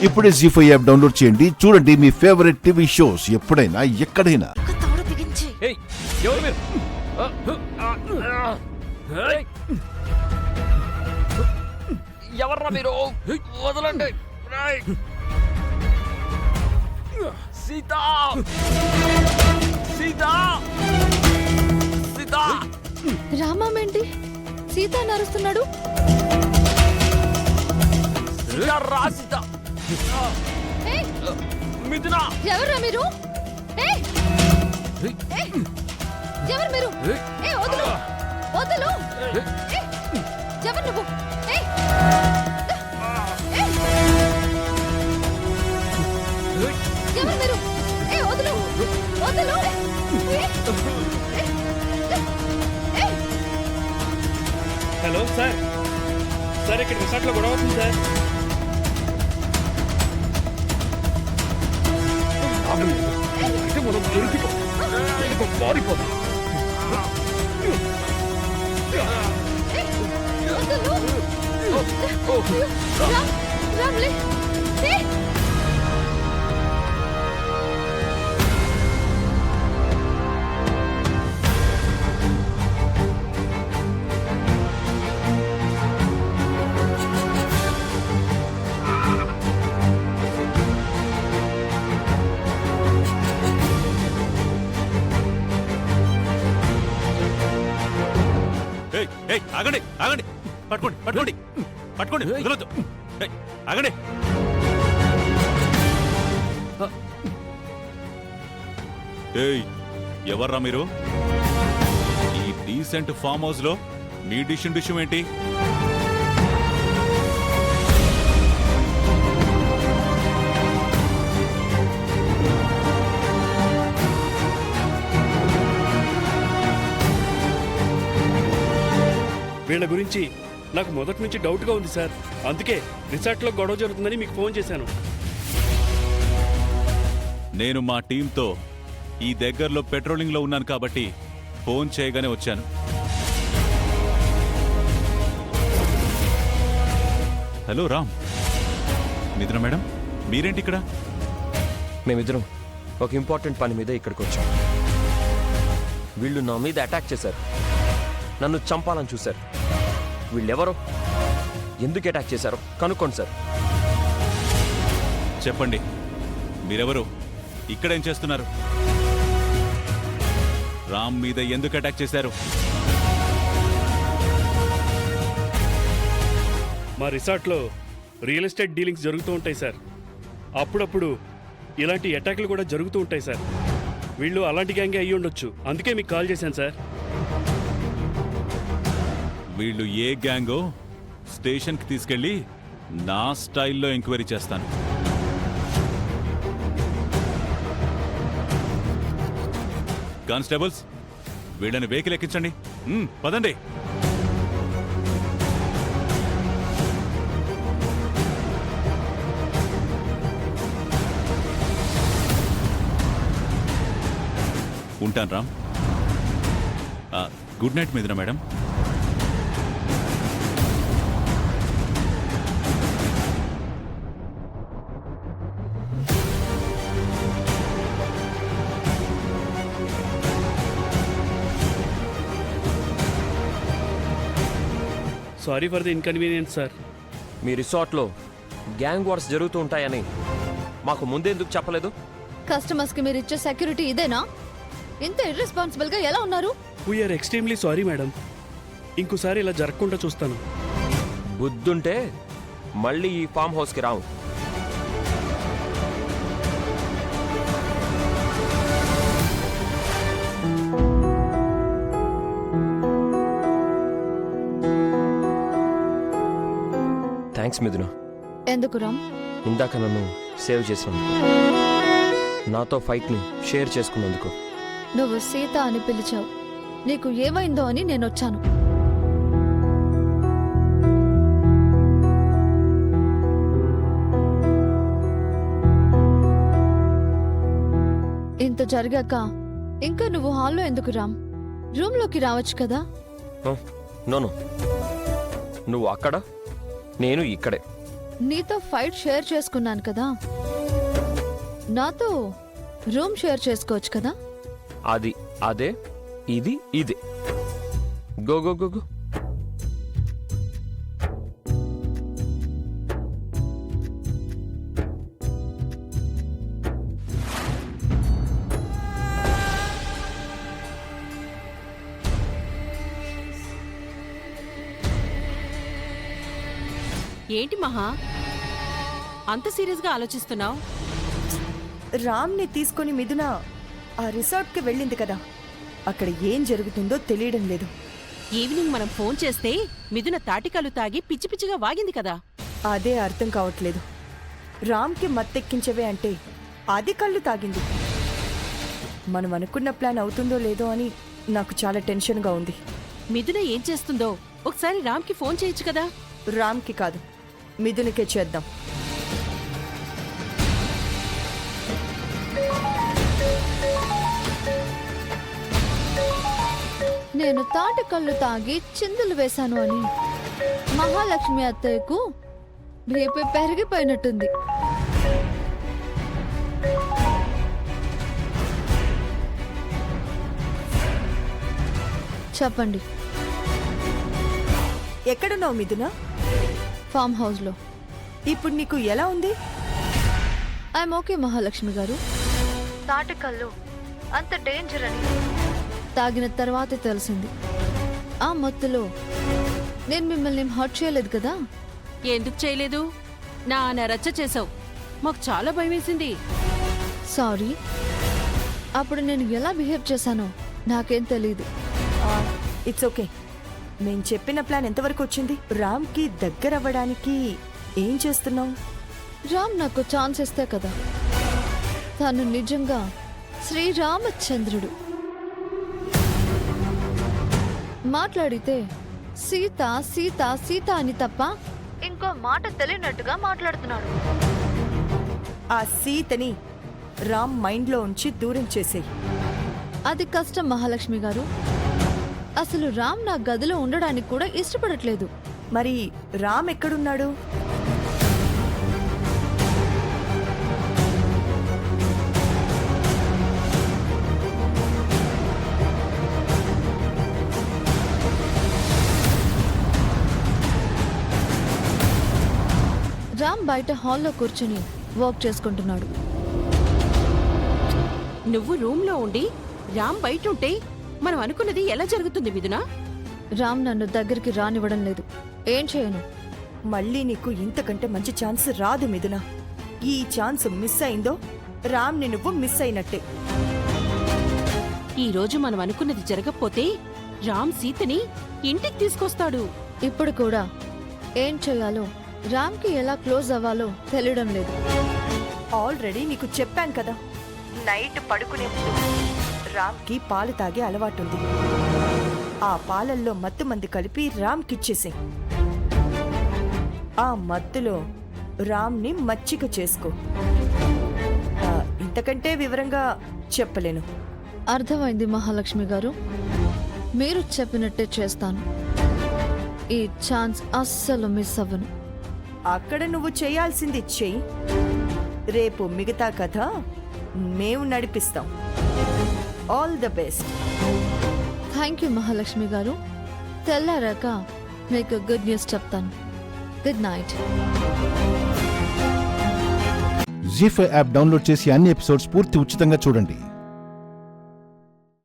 ఇప్పుడే జీ5 app download చేయండి. చూడండి మీ ఫేవరెట్ టీవీ షోస్ ఎప్పుడైనా ఎక్కడైనా. ఎవర్రా మీరు? వదలండి. సీత సీత సీత. రామేంటి సీత నరుస్తున్నాడు? రా సీత. మిథున. ఎవరు మీరు? ఎవరు మీరు? వదలు వదలు. ఎవరు నువ్వు? ఎవరు మీరు? వదలు వదలు. హలో సార్, సార్ ఇక్కడ రిసార్ట్లో గొడవ అవుతుంది సార్. అయితే మనం పారిపోతాం. రామ్లే. ఆగండి ఆగండి, పట్టుకోండి పట్టుకోండి పట్టుకోండి, వదలొద్దు. ఆగండి. ఎవర్రా మీరు? ఈ డీసెంట్ ఫామ్ హౌస్ లో మీ డిష్యం ఏంటి? వీళ్ళ గురించి నాకు మొదటి నుంచి డౌట్గా ఉంది సార్. అందుకే రిసార్ట్లో గొడవ జరుగుతుందని మీకు ఫోన్ చేశాను. నేను మా టీంతో ఈ దగ్గరలో పెట్రోలింగ్ లో ఉన్నాను కాబట్టి ఫోన్ చేయగానే వచ్చాను. హలో రామ్. మిథున మేడం, మీరేంటి ఇక్కడ? మేమిద్దరం ఒక ఇంపార్టెంట్ పని మీద ఇక్కడికి వచ్చాం. వీళ్ళు నా మీద అటాక్ చేశారు, నన్ను చంపాలని చూశారు. వీళ్ళెవరో, ఎందుకు అటాక్ చేశారో కనుక్కోండి సార్. చెప్పండి, మీరెవరు? ఇక్కడేం చేస్తున్నారు? రామ్ మీద ఎందుకు అటాక్ చేశారు? మా రిసార్ట్లో రియల్ ఎస్టేట్ డీలింగ్స్ జరుగుతూ ఉంటాయి సార్. అప్పుడప్పుడు ఇలాంటి అటాక్లు కూడా జరుగుతూ ఉంటాయి సార్. వీళ్ళు అలాంటి గ్యాంగే అయ్యి ఉండొచ్చు, అందుకే మీకు కాల్ చేశాను సార్. వీళ్ళు ఏ గ్యాంగో స్టేషన్కి తీసుకెళ్ళి నా స్టైల్లో ఎంక్వైరీ చేస్తాను. కానిస్టేబుల్స్, వీళ్ళని వెహికల్ ఎక్కించండి. పదండి. ఉంటాను Ram. Good night Mithuna madam. Sorry for the inconvenience sir. మీ రిసార్ట్లో గ్యాంగ్ వార్స్ జరుగుతూ ఉంటాయని మాకు ముందెందుకు చెప్పలేదు? కస్టమర్స్ కి మీరు ఇచ్చే సెక్యూరిటీ ఇదేనా? ఇంత ఇర్రెస్పాన్సిబుల్ గా ఎలా ఉన్నారు? We're extremely sorry madam. ఇంకోసారి ఇలా జరగకుండా చూస్తాను. బుద్ధుంటే మళ్ళీ ఈ ఫామ్ హౌస్కి రావు. థ్యాంక్స్ మిథున. ఎందుకు రామ్? ఇందాక నన్ను సేవ్ చేసినందుకు, నాతో ఫైట్ని షేర్ చేసుకున్నందుకు. నువ్వు సీత అని పిలిచావు, నీకు ఏమైందో అని నేనొచ్చాను. ఇంత జరిగాక ఇంకా నువ్వు హాల్లో ఎందుకు రామ్? రూమ్లోకి రావచ్చు కదా. నోను, నువ్వు అక్కడ, నేను ఇక్కడే. నీతో ఫైట్ షేర్ చేసుకున్నాను కదా, నాతో రూమ్ షేర్ చేసుకోవచ్చు కదా. అది అదే, ఇది ఇదే. Go go go go. ఏంటి మహా అంత సీరియస్గా ఆలోచిస్తున్నావు? రామ్ని తీసుకొని మిథున ఆ రిసార్ట్కి వెళ్ళింది కదా, అక్కడ ఏం జరుగుతుందో తెలియడం లేదు. ఈవినింగ్ మనం ఫోన్ చేస్తే మిథున తాటికలు తాగి పిచ్చి పిచ్చిగా వాగింది కదా. అదే అర్థం కావట్లేదు. రామ్కి మత్తెక్కించవే అంటే అది కళ్ళు తాగింది. మనం అనుకున్న ప్లాన్ అవుతుందో లేదో అని నాకు చాలా టెన్షన్గా ఉంది. మిథున ఏం చేస్తుందో ఒకసారి రామ్కి ఫోన్ చేయొచ్చు కదా. రామ్కి కాదు, మిథునకే చేద్దాం. నేను తాటి కళ్ళు తాగి చిందులు వేశాను అని మహాలక్ష్మి అత్తయ్యకు బీపీ పెరిగిపోయినట్టుంది. చెప్పండి, ఎక్కడున్నావు మిథున? ఫామ్ హౌస్లో. ఇప్పుడు నీకు ఎలా ఉంది? ఐఎమ్ ఓకే మహాలక్ష్మి గారు. తాటికల్లు అంత డేంజర్ అని తాగిన తర్వాతే తెలిసింది. ఆ మత్తులో నేను మిమ్మల్ని హర్ట్ చేయలేదు కదా. ఎందుకు చేయలేదు? నా రచ్చ చేసావు, మాకు చాలా భయమేసింది. సారీ, అప్పుడు నేను ఎలా బిహేవ్ చేశానో నాకేం తెలీదు. It's okay. మేం చెప్పిన ప్లాన్ ఎంతవరకు వచ్చింది? రామ్కి దగ్గర అవ్వడానికి ఏం చేస్తున్నావు? రామ్ నాకు ఛాన్స్ ఇస్తే కదా. తను నిజంగా శ్రీరామచంద్రుడు. మాట్లాడితే సీత సీత సీత అని తప్ప ఇంకో మాట తెలియనట్టుగా మాట్లాడుతున్నాడు. ఆ సీతని రామ్ మైండ్లో ఉంచి దూరం చేసేయి. అది కష్టం మహాలక్ష్మి గారు. అసలు రామ్ నా గదిలో ఉండడానికి కూడా ఇష్టపడట్లేదు. మరి రామ్ ఎక్కడున్నాడు? రామ్ బయట హాల్లో కూర్చుని వర్క్ చేసుకుంటున్నాడు. నువ్వు రూమ్లో ఉండి రామ్ బయట ఉంటే మనం అనుకున్నది ఎలా జరుగుతుంది మిథున? రామ్ నన్ను దగ్గరికి రానివ్వడం లేదు. ఏం చేయను? మళ్ళీ నీకు ఇంతకంటే మంచి ఛాన్స్ రాదు మిథున. ఈ ఛాన్స్ మిస్ అయిందో రామ్ని నువ్వు మిస్ అయినట్టే. ఈ రోజు మనం అనుకున్నది జరగకపోతే రామ్ సీతని ఇంటికి తీసుకొస్తాడు. ఇప్పుడు కూడా ఏం చేయాలో, రామ్కి ఎలా క్లోజ్ అవ్వాలో తెలియడం లేదు. ఆల్రెడీ నీకు చెప్పాను కదా, నైట్ పడుకునే ముందు రామ్కి పాలు తాగే అలవాటుంది. ఆ పాలల్లో మత్తు మంది కలిపి రామ్కిచ్చేసే. ఆ మత్తులో రామ్ని మచ్చిక చేసుకో. ఇంతకంటే వివరంగా చెప్పలేను. అర్థమైంది మహాలక్ష్మి గారు. మీరు చెప్పినట్టే చేస్తాను. ఈ ఛాన్స్ అస్సలు మిస్ అవ్వను. అక్కడ నువ్వు చేయాల్సింది చెయ్యి. రేపు మిగతా కథ మేము నడిపిస్తాం. All the best. Thank you Mahalakshmi garu. తెల్లారాక మీకు గుడ్ న్యూస్ చెప్తాను. Good night. Zee five app download చేసి అన్ని ఎపిసోడ్స్ పూర్తి ఉచితంగా చూడండి.